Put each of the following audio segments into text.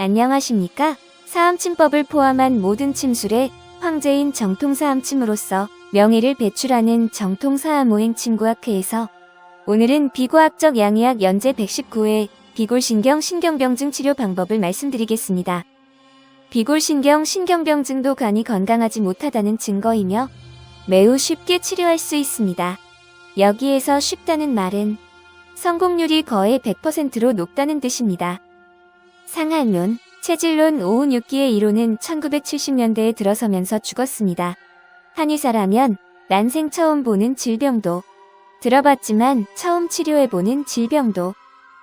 안녕하십니까? 사암침법을 포함한 모든 침술의 황제인 정통사암침으로서 명의를 배출하는 정통사암오행침구학회에서 오늘은 비과학적 양의학 연제 119회 비골신경 신경병증 치료 방법을 말씀드리겠습니다. 비골신경 신경병증도 간이 건강하지 못하다는 증거이며 매우 쉽게 치료할 수 있습니다. 여기에서 쉽다는 말은 성공률이 거의 100%로 높다는 뜻입니다. 상한론, 체질론 오운육기의 이론은 1970년대에 들어서면서 죽었습니다. 한의사라면 난생 처음 보는 질병도, 들어봤지만 처음 치료해보는 질병도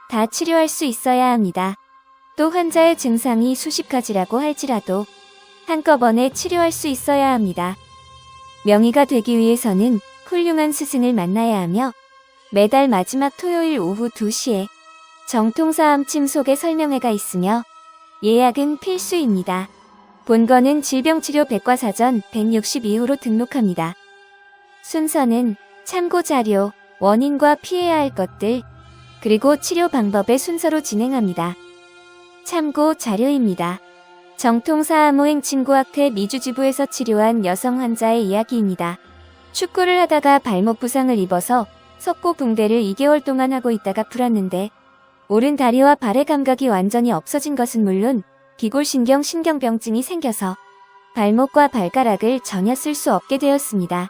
다 치료할 수 있어야 합니다. 또 환자의 증상이 수십 가지라고 할지라도 한꺼번에 치료할 수 있어야 합니다. 명의가 되기 위해서는 훌륭한 스승을 만나야 하며 매달 마지막 토요일 오후 2시에 정통사암침 속에 설명회가 있으며 예약은 필수입니다. 본거는 질병치료 백과사전 162호로 등록합니다. 순서는 참고자료, 원인과 피해야 할 것들, 그리고 치료 방법의 순서로 진행합니다. 참고 자료입니다. 정통사암오행침구학회 미주지부에서 치료한 여성 환자의 이야기입니다. 축구를 하다가 발목 부상을 입어서 석고붕대를 2개월 동안 하고 있다가 풀었는데 오른 다리와 발의 감각이 완전히 없어진 것은 물론 비골신경 신경병증이 생겨서 발목과 발가락을 전혀 쓸 수 없게 되었습니다.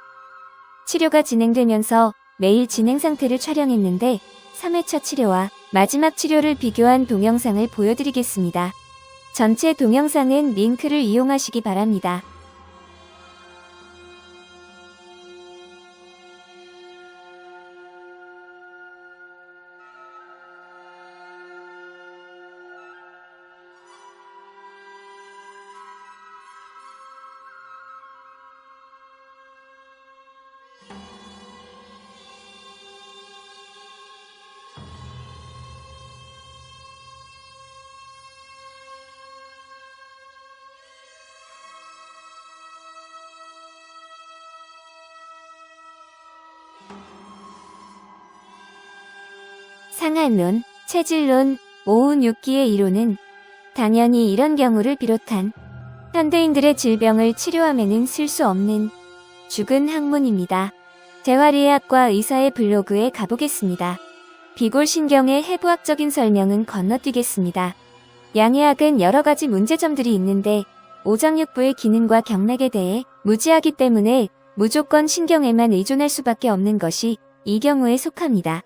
치료가 진행되면서 매일 진행 상태를 촬영했는데 3회차 치료와 마지막 치료를 비교한 동영상을 보여드리겠습니다. 전체 동영상은 링크를 이용하시기 바랍니다. 상한론, 체질론, 오운육기의 이론은 당연히 이런 경우를 비롯한 현대인들의 질병을 치료함에는 쓸 수 없는 죽은 학문입니다. 재활의학과 의사의 블로그에 가보겠습니다. 비골신경의 해부학적인 설명은 건너뛰겠습니다. 양의학은 여러가지 문제점들이 있는데 오장육부의 기능과 경락에 대해 무지하기 때문에 무조건 신경에만 의존할 수밖에 없는 것이 이 경우에 속합니다.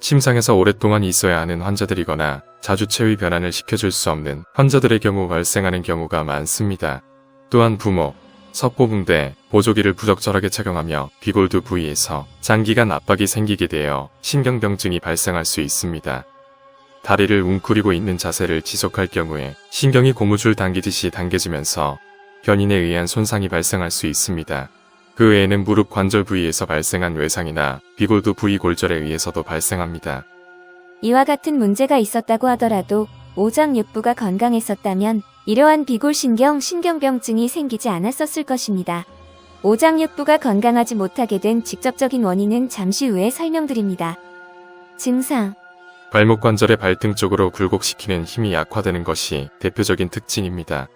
침상에서 오랫동안 있어야 하는 환자들이거나 자주 체위 변환을 시켜줄 수 없는 환자들의 경우 발생하는 경우가 많습니다. 또한 부모, 석고붕대, 보조기를 부적절하게 착용하며 비골두 부위에서 장기간 압박이 생기게 되어 신경병증이 발생할 수 있습니다. 다리를 웅크리고 있는 자세를 지속할 경우에 신경이 고무줄 당기듯이 당겨지면서 변인에 의한 손상이 발생할 수 있습니다. 그 외에는 무릎 관절 부위에서 발생한 외상이나 비골두 부위 골절에 의해서도 발생합니다. 이와 같은 문제가 있었다고 하더라도 오장육부가 건강했었다면 이러한 비골신경 신경병증이 생기지 않았었을 것입니다. 오장육부가 건강하지 못하게 된 직접적인 원인은 잠시 후에 설명드립니다. 증상: 발목 관절의 발등 쪽으로 굴곡시키는 힘이 약화되는 것이 대표적인 특징입니다.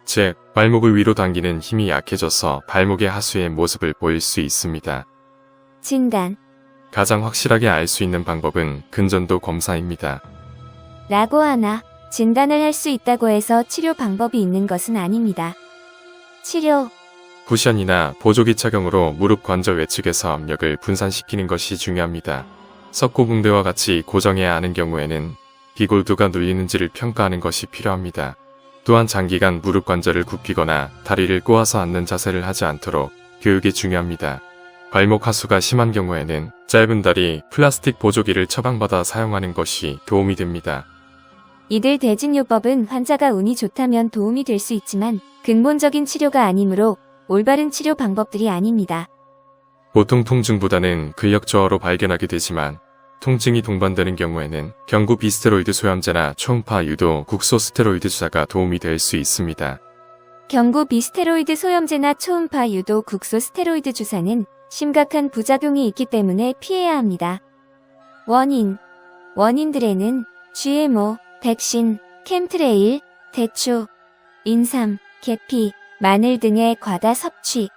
즉, 발목을 위로 당기는 힘이 약해져서 발목의 하수의 모습을 보일 수 있습니다. 진단: 가장 확실하게 알 수 있는 방법은 근전도 검사입니다. 라고 하나 진단을 할 수 있다고 해서 치료 방법이 있는 것은 아닙니다. 치료: 쿠션이나 보조기 착용으로 무릎 관절 외측에서 압력을 분산시키는 것이 중요합니다. 석고붕대와 같이 고정해야 하는 경우에는 비골두가 눌리는지를 평가하는 것이 필요합니다. 또한 장기간 무릎 관절을 굽히거나 다리를 꼬아서 앉는 자세를 하지 않도록 교육이 중요합니다. 발목 하수가 심한 경우에는 짧은 다리, 플라스틱 보조기를 처방받아 사용하는 것이 도움이 됩니다. 이들 대진요법은 환자가 운이 좋다면 도움이 될 수 있지만 근본적인 치료가 아니므로 올바른 치료 방법들이 아닙니다. 보통 통증보다는 근력 저하로 발견하게 되지만 통증이 동반되는 경우에는 경구 비스테로이드 소염제나 초음파 유도 국소 스테로이드 주사가 도움이 될 수 있습니다. 경구 비스테로이드 소염제나 초음파 유도 국소 스테로이드 주사는 심각한 부작용이 있기 때문에 피해야 합니다. 원인들에는 GMO, 백신, 캠트레일, 대추, 인삼, 계피, 마늘 등의 과다 섭취,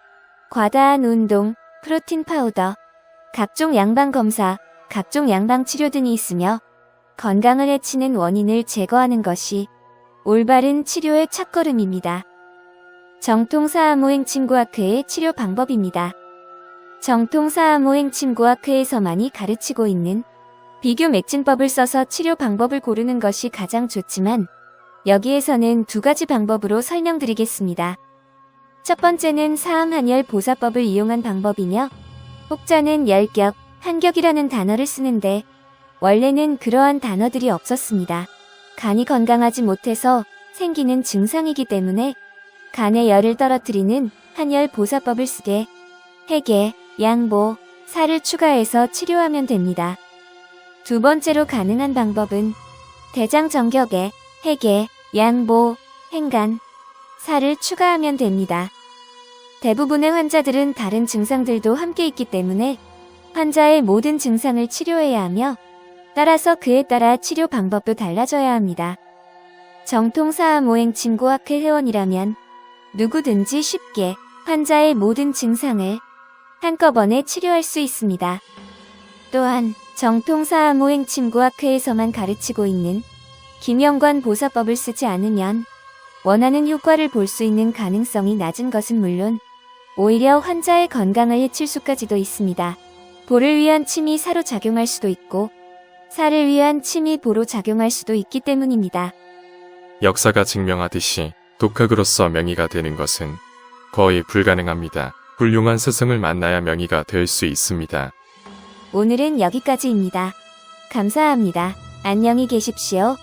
과다한 운동, 프로틴 파우더, 각종 양방 검사, 각종 양방 치료 등이 있으며 건강을 해치는 원인을 제거하는 것이 올바른 치료의 첫걸음입니다. 정통사암호행 친구학회의 치료 방법입니다. 정통사암호행 친구학회에서만이 가르치고 있는 비교 맥진법을 써서 치료 방법을 고르는 것이 가장 좋지만 여기에서는 두 가지 방법으로 설명드리겠습니다. 첫 번째는 사암한열 보사법을 이용한 방법이며 혹자는 열격, 한격이라는 단어를 쓰는데 원래는 그러한 단어들이 없었습니다. 간이 건강하지 못해서 생기는 증상이기 때문에 간의 열을 떨어뜨리는 한열 보사법을 쓰되 해계, 양보, 살을 추가해서 치료하면 됩니다. 두 번째로 가능한 방법은 대장 정격에 해계, 양보, 행간, 살을 추가하면 됩니다. 대부분의 환자들은 다른 증상들도 함께 있기 때문에 환자의 모든 증상을 치료해야 하며 따라서 그에 따라 치료 방법도 달라져야 합니다. 정통사암호행 친구학회 회원이라면 누구든지 쉽게 환자의 모든 증상을 한꺼번에 치료할 수 있습니다. 또한 정통사암호행 친구학회에서만 가르치고 있는 김영관 보사법을 쓰지 않으면 원하는 효과를 볼 수 있는 가능성이 낮은 것은 물론 오히려 환자의 건강을 해칠 수까지도 있습니다. 볼을 위한 침이 사로 작용할 수도 있고 살을 위한 침이 보로 작용할 수도 있기 때문입니다. 역사가 증명하듯이 독학으로서 명의가 되는 것은 거의 불가능합니다. 훌륭한 스승을 만나야 명의가 될 수 있습니다. 오늘은 여기까지입니다. 감사합니다. 안녕히 계십시오.